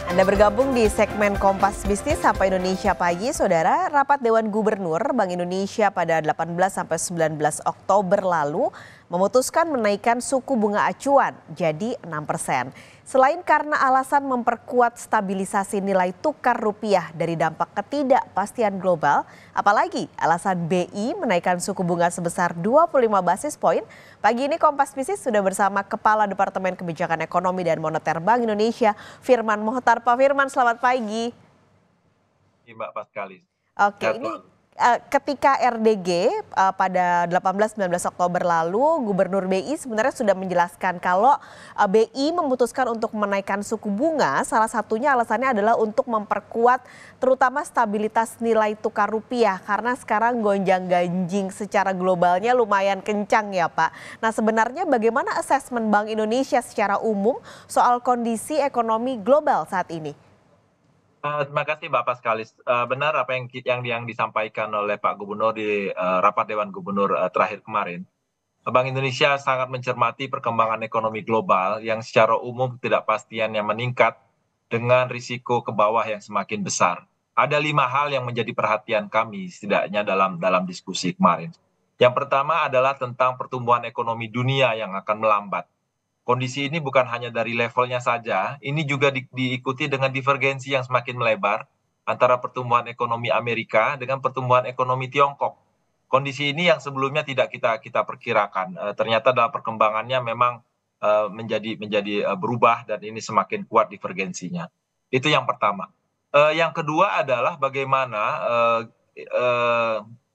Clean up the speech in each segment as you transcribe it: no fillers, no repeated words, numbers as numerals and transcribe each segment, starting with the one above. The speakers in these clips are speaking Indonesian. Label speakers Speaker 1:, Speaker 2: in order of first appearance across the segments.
Speaker 1: Anda bergabung di segmen Kompas Bisnis Sapa Indonesia Pagi, Saudara. Rapat Dewan Gubernur Bank Indonesia pada 18 sampai 19 Oktober lalu memutuskan menaikkan suku bunga acuan jadi 6%. Selain karena alasan memperkuat stabilisasi nilai tukar rupiah dari dampak ketidakpastian global, apalagi alasan BI menaikkan suku bunga sebesar 25 basis poin. Pagi ini Kompas Bisnis sudah bersama Kepala Departemen Kebijakan Ekonomi dan Moneter Bank Indonesia, Firman Mohtar. Pak Firman, selamat pagi.
Speaker 2: Mbak Paskalis.
Speaker 1: Oke, ini ketika RDG pada 18-19 Oktober lalu, Gubernur BI sebenarnya sudah menjelaskan kalau BI memutuskan untuk menaikkan suku bunga, salah satunya alasannya adalah untuk memperkuat terutama stabilitas nilai tukar rupiah karena sekarang gonjang-ganjing secara globalnya lumayan kencang ya Pak. Nah, sebenarnya bagaimana asesmen Bank Indonesia secara umum soal kondisi ekonomi global saat ini?
Speaker 2: Terima kasih Mbak Paskalis. Benar apa yang disampaikan oleh Pak Gubernur di rapat Dewan Gubernur terakhir kemarin. Bank Indonesia sangat mencermati perkembangan ekonomi global yang secara umum ketidakpastiannya meningkat dengan risiko ke bawah yang semakin besar. Ada 5 hal yang menjadi perhatian kami setidaknya dalam diskusi kemarin. Yang pertama adalah tentang pertumbuhan ekonomi dunia yang akan melambat. Kondisi ini bukan hanya dari levelnya saja, ini juga diikuti dengan divergensi yang semakin melebar antara pertumbuhan ekonomi Amerika dengan pertumbuhan ekonomi Tiongkok. Kondisi ini yang sebelumnya tidak kita perkirakan, ternyata dalam perkembangannya memang menjadi berubah dan ini semakin kuat divergensinya. Itu yang pertama. Yang kedua adalah bagaimana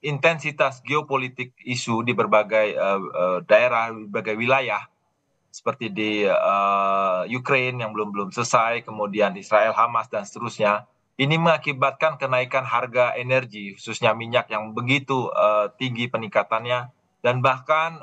Speaker 2: intensitas geopolitik isu di berbagai daerah, berbagai wilayah seperti di Ukraine yang belum selesai, kemudian Israel, Hamas, dan seterusnya, ini mengakibatkan kenaikan harga energi, khususnya minyak yang begitu tinggi peningkatannya, dan bahkan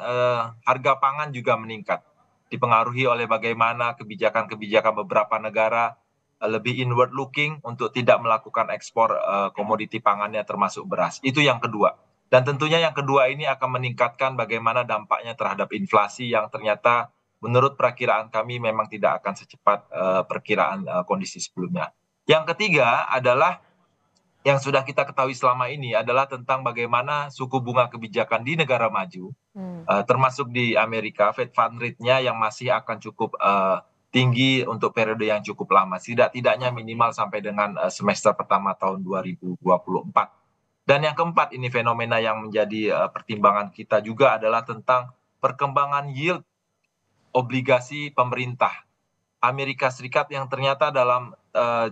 Speaker 2: harga pangan juga meningkat, dipengaruhi oleh bagaimana kebijakan-kebijakan beberapa negara lebih inward looking untuk tidak melakukan ekspor komoditi pangannya termasuk beras. Itu yang kedua. Dan tentunya yang kedua ini akan meningkatkan bagaimana dampaknya terhadap inflasi yang ternyata menurut perakiraan kami memang tidak akan secepat perkiraan kondisi sebelumnya. Yang ketiga adalah yang sudah kita ketahui selama ini adalah tentang bagaimana suku bunga kebijakan di negara maju, termasuk di Amerika, Fed Fund Rate-nya yang masih akan cukup tinggi untuk periode yang cukup lama, tidaknya minimal sampai dengan semester pertama tahun 2024. Dan yang keempat, ini fenomena yang menjadi pertimbangan kita juga adalah tentang perkembangan yield obligasi pemerintah Amerika Serikat yang ternyata dalam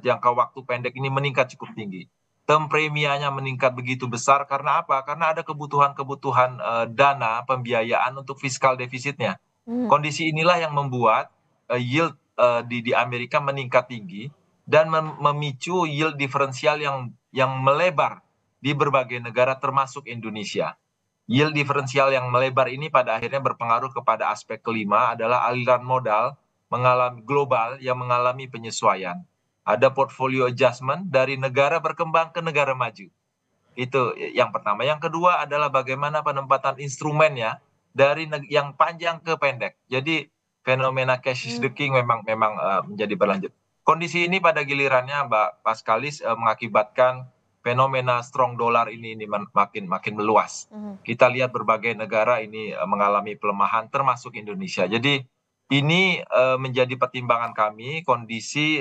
Speaker 2: jangka waktu pendek ini meningkat cukup tinggi. Term premianya meningkat begitu besar karena apa? Karena ada kebutuhan-kebutuhan dana pembiayaan untuk fiskal defisitnya. Kondisi inilah yang membuat yield di Amerika meningkat tinggi dan memicu yield diferensial yang melebar di berbagai negara termasuk Indonesia. Yield diferensial yang melebar ini pada akhirnya berpengaruh kepada aspek kelima adalah aliran modal global yang mengalami penyesuaian. Ada portfolio adjustment dari negara berkembang ke negara maju. Itu yang pertama. Yang kedua adalah bagaimana penempatan instrumennya dari yang panjang ke pendek. Jadi fenomena cash is the king memang menjadi berlanjut. Kondisi ini pada gilirannya Mbak Paskalis mengakibatkan fenomena strong dollar ini makin meluas. Kita lihat berbagai negara ini mengalami pelemahan termasuk Indonesia. Jadi ini menjadi pertimbangan kami kondisi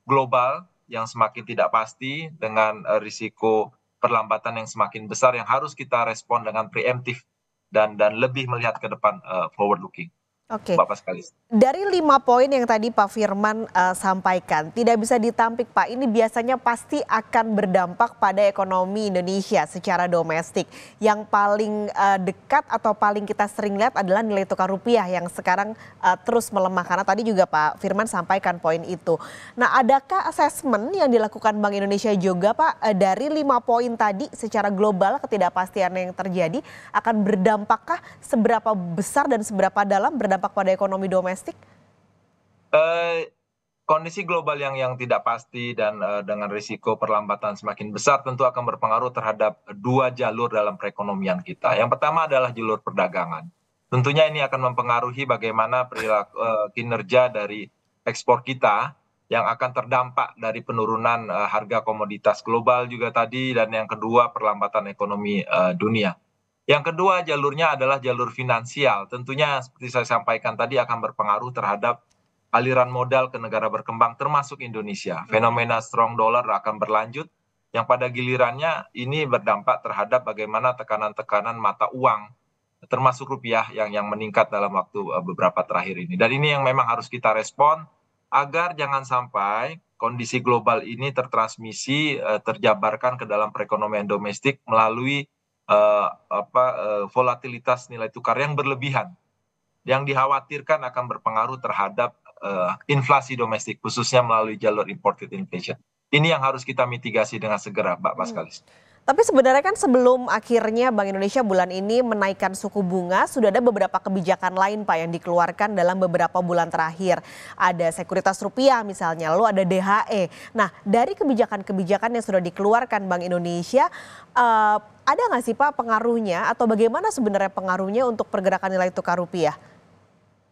Speaker 2: global yang semakin tidak pasti dengan risiko perlambatan yang semakin besar yang harus kita respon dengan preemptif dan lebih melihat ke depan forward looking.
Speaker 1: Oke.
Speaker 2: Bapak sekali.
Speaker 1: Dari 5 poin yang tadi Pak Firman sampaikan, tidak bisa ditampik Pak, ini biasanya pasti akan berdampak pada ekonomi Indonesia secara domestik. Yang paling dekat atau paling kita sering lihat adalah nilai tukar rupiah yang sekarang terus melemah. Karena tadi juga Pak Firman sampaikan poin itu. Nah, adakah asesmen yang dilakukan Bank Indonesia juga Pak, dari 5 poin tadi secara global ketidakpastian yang terjadi akan berdampakkah, seberapa besar dan seberapa dalam berdampak pada ekonomi domestik?
Speaker 2: Kondisi global yang tidak pasti dan dengan risiko perlambatan semakin besar tentu akan berpengaruh terhadap 2 jalur dalam perekonomian kita. Yang pertama adalah jalur perdagangan. Tentunya ini akan mempengaruhi bagaimana perilaku kinerja dari ekspor kita yang akan terdampak dari penurunan harga komoditas global juga tadi, dan yang kedua perlambatan ekonomi dunia. Yang kedua jalurnya adalah jalur finansial. Tentunya seperti saya sampaikan tadi akan berpengaruh terhadap aliran modal ke negara berkembang termasuk Indonesia. Fenomena strong dollar akan berlanjut yang pada gilirannya ini berdampak terhadap bagaimana tekanan-tekanan mata uang termasuk rupiah yang meningkat dalam waktu beberapa terakhir ini. Dan ini yang memang harus kita respon agar jangan sampai kondisi global ini tertransmisi terjabarkan ke dalam perekonomian domestik melalui volatilitas nilai tukar yang berlebihan yang dikhawatirkan akan berpengaruh terhadap inflasi domestik khususnya melalui jalur imported inflation. Ini yang harus kita mitigasi dengan segera, Mbak Paskalis.
Speaker 1: Tapi sebenarnya kan sebelum akhirnya Bank Indonesia bulan ini menaikkan suku bunga, sudah ada beberapa kebijakan lain Pak yang dikeluarkan dalam beberapa bulan terakhir. Ada sekuritas rupiah misalnya, lalu ada DHE. Nah, dari kebijakan-kebijakan yang sudah dikeluarkan Bank Indonesia, ada nggak sih Pak pengaruhnya atau bagaimana sebenarnya pengaruhnya untuk pergerakan nilai tukar rupiah?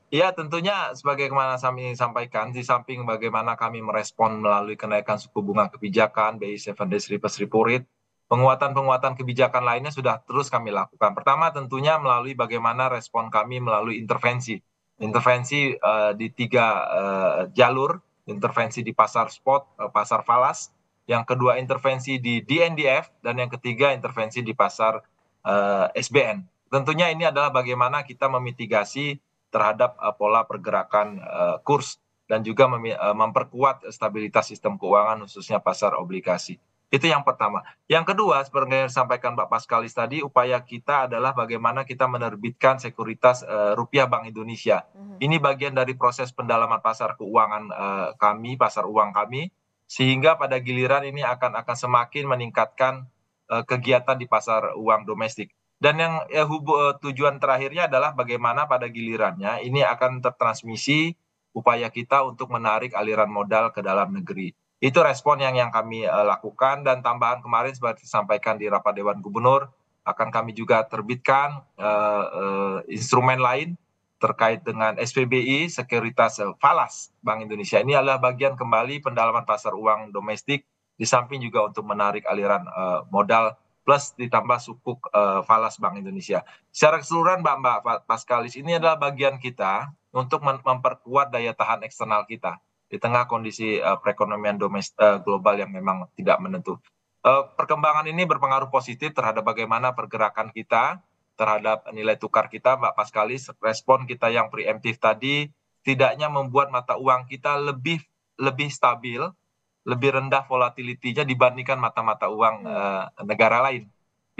Speaker 2: Ya, tentunya sebagaimana kami sampaikan, di samping bagaimana kami merespon melalui kenaikan suku bunga kebijakan, BI 7 days reverse repo rate, penguatan-penguatan kebijakan lainnya sudah terus kami lakukan. Pertama tentunya melalui bagaimana respon kami melalui intervensi. Intervensi di 3 jalur, intervensi di pasar spot, pasar falas, yang kedua intervensi di DNDF, dan yang ketiga intervensi di pasar SBN. Tentunya ini adalah bagaimana kita memitigasi terhadap pola pergerakan kurs dan juga memperkuat stabilitas sistem keuangan khususnya pasar obligasi. Itu yang pertama. Yang kedua, seperti yang disampaikan Mbak Paskalis tadi, upaya kita adalah bagaimana kita menerbitkan sekuritas rupiah Bank Indonesia. Ini bagian dari proses pendalaman pasar keuangan kami, pasar uang kami, sehingga pada giliran ini akan semakin meningkatkan kegiatan di pasar uang domestik. Dan yang tujuan terakhirnya adalah bagaimana pada gilirannya ini akan tertransmisi upaya kita untuk menarik aliran modal ke dalam negeri. Itu respon yang kami lakukan, dan tambahan kemarin seperti disampaikan di rapat Dewan Gubernur akan kami juga terbitkan instrumen lain terkait dengan SPBI, sekuritas falas Bank Indonesia. Ini adalah bagian kembali pendalaman pasar uang domestik di samping juga untuk menarik aliran modal plus ditambah sukuk falas Bank Indonesia. Secara keseluruhan Mbak Paskalis, ini adalah bagian kita untuk memperkuat daya tahan eksternal kita di tengah kondisi perekonomian global yang memang tidak menentu. Perkembangan ini berpengaruh positif terhadap bagaimana pergerakan kita terhadap nilai tukar kita, Mbak Paskalis. Respon kita yang preemptif tadi setidaknya membuat mata uang kita lebih stabil, lebih rendah volatility-nya dibandingkan mata-mata uang negara lain.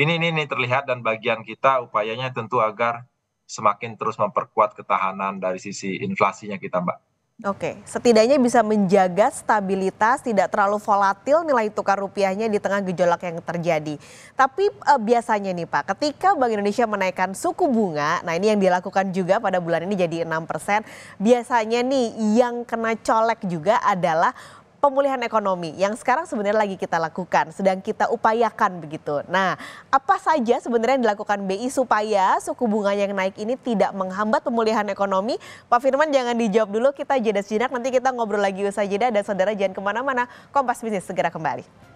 Speaker 2: Ini terlihat, dan bagian kita upayanya tentu agar semakin terus memperkuat ketahanan dari sisi inflasinya kita, Mbak.
Speaker 1: Oke, setidaknya bisa menjaga stabilitas, tidak terlalu volatil nilai tukar rupiahnya di tengah gejolak yang terjadi. Tapi biasanya nih Pak, ketika Bank Indonesia menaikkan suku bunga, nah ini yang dilakukan juga pada bulan ini jadi 6%, biasanya nih yang kena colek juga adalah pemulihan ekonomi yang sekarang sebenarnya lagi kita lakukan, sedang kita upayakan begitu. Nah, apa saja sebenarnya yang dilakukan BI supaya suku bunga yang naik ini tidak menghambat pemulihan ekonomi? Pak Firman jangan dijawab dulu, kita jeda sejenak, nanti kita ngobrol lagi usai jeda, dan saudara jangan kemana-mana, Kompas Bisnis segera kembali.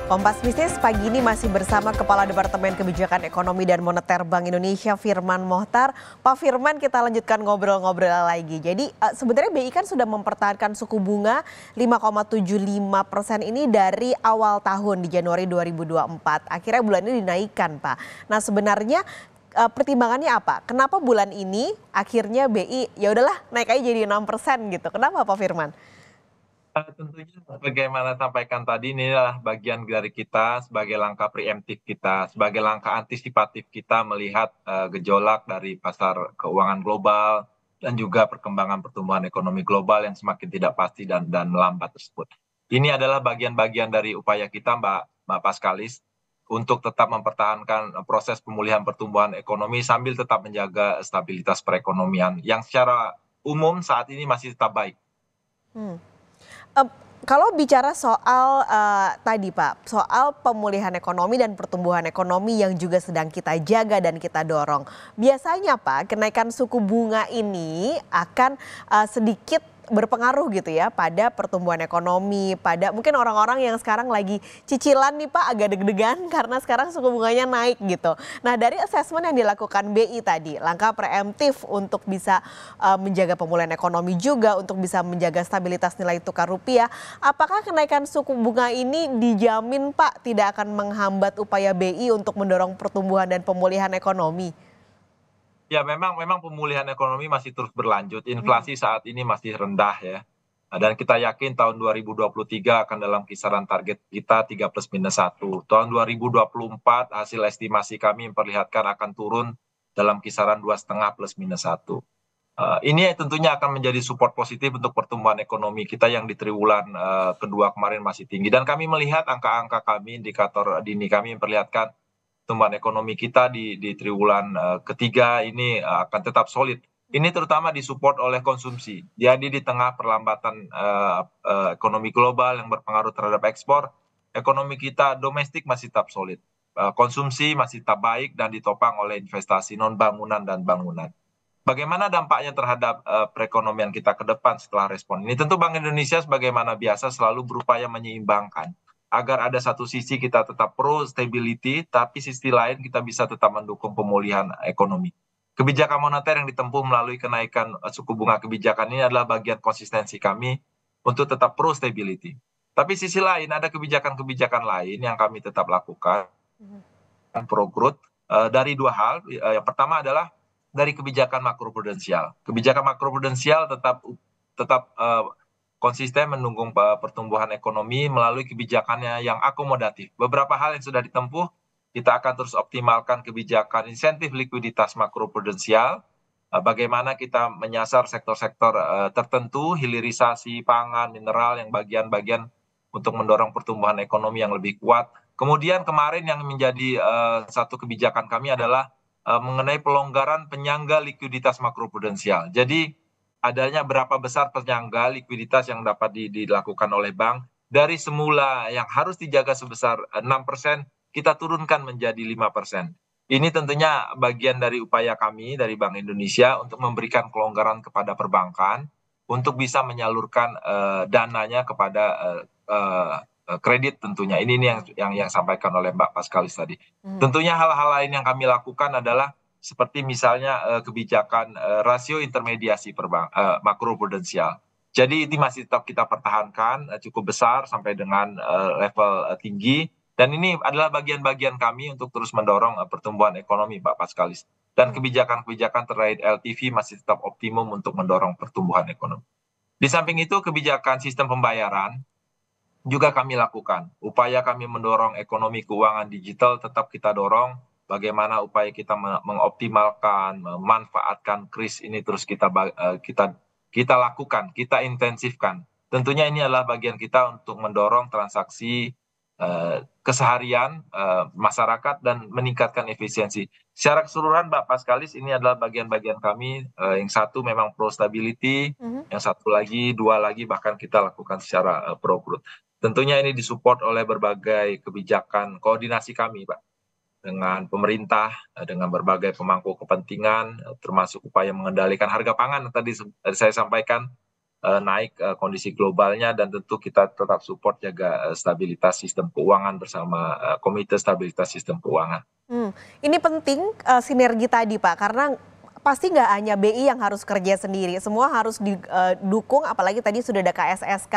Speaker 1: Kompas Bisnis pagi ini masih bersama Kepala Departemen Kebijakan Ekonomi dan Moneter Bank Indonesia Firman Mohtar. Pak Firman, kita lanjutkan ngobrol-ngobrol lagi. Jadi sebenarnya BI kan sudah mempertahankan suku bunga 5,75% ini dari awal tahun di Januari 2024. Akhirnya bulan ini dinaikkan Pak. Nah sebenarnya pertimbangannya apa? Kenapa bulan ini akhirnya BI ya udahlah naik aja jadi 6% gitu. Kenapa Pak Firman?
Speaker 2: Tentunya bagaimana sampaikan tadi, ini adalah bagian dari kita sebagai langkah preemptif kita, sebagai langkah antisipatif kita melihat gejolak dari pasar keuangan global dan juga perkembangan pertumbuhan ekonomi global yang semakin tidak pasti dan melambat tersebut. Ini adalah bagian-bagian dari upaya kita Mbak Paskalis untuk tetap mempertahankan proses pemulihan pertumbuhan ekonomi sambil tetap menjaga stabilitas perekonomian yang secara umum saat ini masih tetap baik.
Speaker 1: Kalau bicara soal tadi Pak, soal pemulihan ekonomi dan pertumbuhan ekonomi yang juga sedang kita jaga dan kita dorong. Biasanya Pak, kenaikan suku bunga ini akan sedikit berpengaruh gitu ya pada pertumbuhan ekonomi, pada mungkin orang-orang yang sekarang lagi cicilan nih Pak agak deg-degan karena sekarang suku bunganya naik gitu. Nah dari asesmen yang dilakukan BI tadi, langkah preemptif untuk bisa menjaga pemulihan ekonomi juga, untuk bisa menjaga stabilitas nilai tukar rupiah, apakah kenaikan suku bunga ini dijamin Pak tidak akan menghambat upaya BI untuk mendorong pertumbuhan dan pemulihan ekonomi?
Speaker 2: Ya memang pemulihan ekonomi masih terus berlanjut, inflasi saat ini masih rendah ya. Dan kita yakin tahun 2023 akan dalam kisaran target kita 3 plus minus 1. Tahun 2024 hasil estimasi kami memperlihatkan akan turun dalam kisaran 2,5 plus minus 1. Ini tentunya akan menjadi support positif untuk pertumbuhan ekonomi kita yang di triwulan kedua kemarin masih tinggi. Dan kami melihat angka-angka kami, indikator dini kami memperlihatkan pertumbuhan ekonomi kita di triwulan ketiga ini akan tetap solid. Ini terutama disupport oleh konsumsi. Jadi di tengah perlambatan ekonomi global yang berpengaruh terhadap ekspor, ekonomi kita domestik masih tetap solid. Konsumsi masih tetap baik dan ditopang oleh investasi non bangunan dan bangunan. Bagaimana dampaknya terhadap perekonomian kita ke depan setelah respon ini? Tentu Bank Indonesia sebagaimana biasa selalu berupaya menyeimbangkan agar ada satu sisi kita tetap pro stability, tapi sisi lain kita bisa tetap mendukung pemulihan ekonomi. Kebijakan moneter yang ditempuh melalui kenaikan suku bunga kebijakan ini adalah bagian konsistensi kami untuk tetap pro stability. Tapi sisi lain ada kebijakan-kebijakan lain yang kami tetap lakukan pro growth dari dua hal. Yang pertama adalah dari kebijakan makroprudensial. Kebijakan makroprudensial tetap konsisten mendukung pertumbuhan ekonomi melalui kebijakannya yang akomodatif. Beberapa hal yang sudah ditempuh, kita akan terus optimalkan kebijakan insentif likuiditas makroprudensial. Bagaimana kita menyasar sektor-sektor tertentu, hilirisasi, pangan, mineral, yang bagian-bagian untuk mendorong pertumbuhan ekonomi yang lebih kuat. Kemudian kemarin yang menjadi satu kebijakan kami adalah mengenai pelonggaran penyangga likuiditas makroprudensial. Jadi adanya berapa besar penyangga likuiditas yang dapat dilakukan oleh bank dari semula yang harus dijaga sebesar 6%, kita turunkan menjadi 5%. Ini tentunya bagian dari upaya kami dari Bank Indonesia untuk memberikan kelonggaran kepada perbankan untuk bisa menyalurkan dananya kepada kredit tentunya. Ini yang sampaikan oleh Mbak Paskalis tadi. Tentunya hal-hal lain yang kami lakukan adalah seperti misalnya kebijakan rasio intermediasi makroprudensial. Jadi ini masih tetap kita pertahankan cukup besar sampai dengan level tinggi. Dan ini adalah bagian-bagian kami untuk terus mendorong pertumbuhan ekonomi, Mbak Paskalis. Dan kebijakan-kebijakan terkait LTV masih tetap optimum untuk mendorong pertumbuhan ekonomi. Di samping itu kebijakan sistem pembayaran juga kami lakukan. Upaya kami mendorong ekonomi keuangan digital tetap kita dorong. Bagaimana upaya kita mengoptimalkan, memanfaatkan kris ini terus kita lakukan, kita intensifkan. Tentunya ini adalah bagian kita untuk mendorong transaksi keseharian masyarakat dan meningkatkan efisiensi. Secara keseluruhan Mbak Paskalis, ini adalah bagian-bagian kami. Yang satu memang pro stability, yang satu lagi, dua lagi bahkan kita lakukan secara pro growth. Tentunya ini disupport oleh berbagai kebijakan koordinasi kami, Pak, dengan pemerintah, dengan berbagai pemangku kepentingan, termasuk upaya mengendalikan harga pangan tadi saya sampaikan, naik kondisi globalnya, dan tentu kita tetap support jaga stabilitas sistem keuangan bersama Komite Stabilitas Sistem Keuangan.
Speaker 1: Ini penting sinergi tadi Pak, karena pasti nggak hanya BI yang harus kerja sendiri, semua harus didukung, apalagi tadi sudah ada KSSK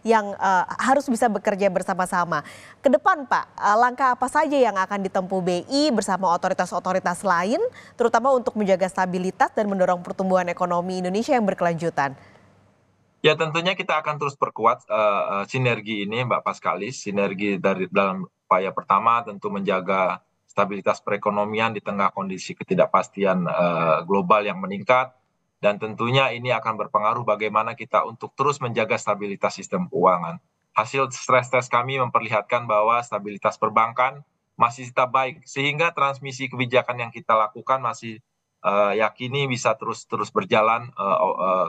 Speaker 1: yang harus bisa bekerja bersama-sama. Ke depan Pak, langkah apa saja yang akan ditempuh BI bersama otoritas-otoritas lain, terutama untuk menjaga stabilitas dan mendorong pertumbuhan ekonomi Indonesia yang berkelanjutan?
Speaker 2: Ya tentunya kita akan terus perkuat sinergi ini Mbak Paskalis, sinergi dalam upaya pertama tentu menjaga stabilitas perekonomian di tengah kondisi ketidakpastian global yang meningkat, dan tentunya ini akan berpengaruh bagaimana kita untuk terus menjaga stabilitas sistem keuangan. Hasil stres tes kami memperlihatkan bahwa stabilitas perbankan masih tetap baik, sehingga transmisi kebijakan yang kita lakukan masih yakini bisa terus berjalan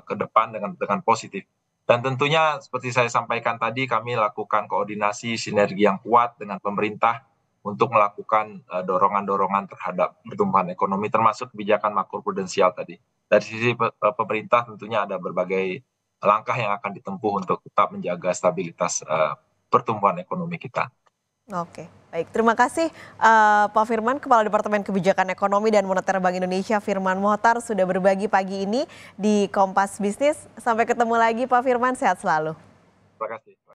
Speaker 2: ke depan dengan positif. Dan tentunya seperti saya sampaikan tadi, kami lakukan koordinasi sinergi yang kuat dengan pemerintah untuk melakukan dorongan-dorongan terhadap pertumbuhan ekonomi, termasuk kebijakan makroprudensial tadi. Dari sisi pemerintah tentunya ada berbagai langkah yang akan ditempuh untuk tetap menjaga stabilitas pertumbuhan ekonomi kita.
Speaker 1: Oke, baik. Terima kasih Pak Firman, Kepala Departemen Kebijakan Ekonomi dan Moneter Bank Indonesia, Firman Mohtar, sudah berbagi pagi ini di Kompas Bisnis. Sampai ketemu lagi Pak Firman, sehat selalu.
Speaker 2: Terima kasih.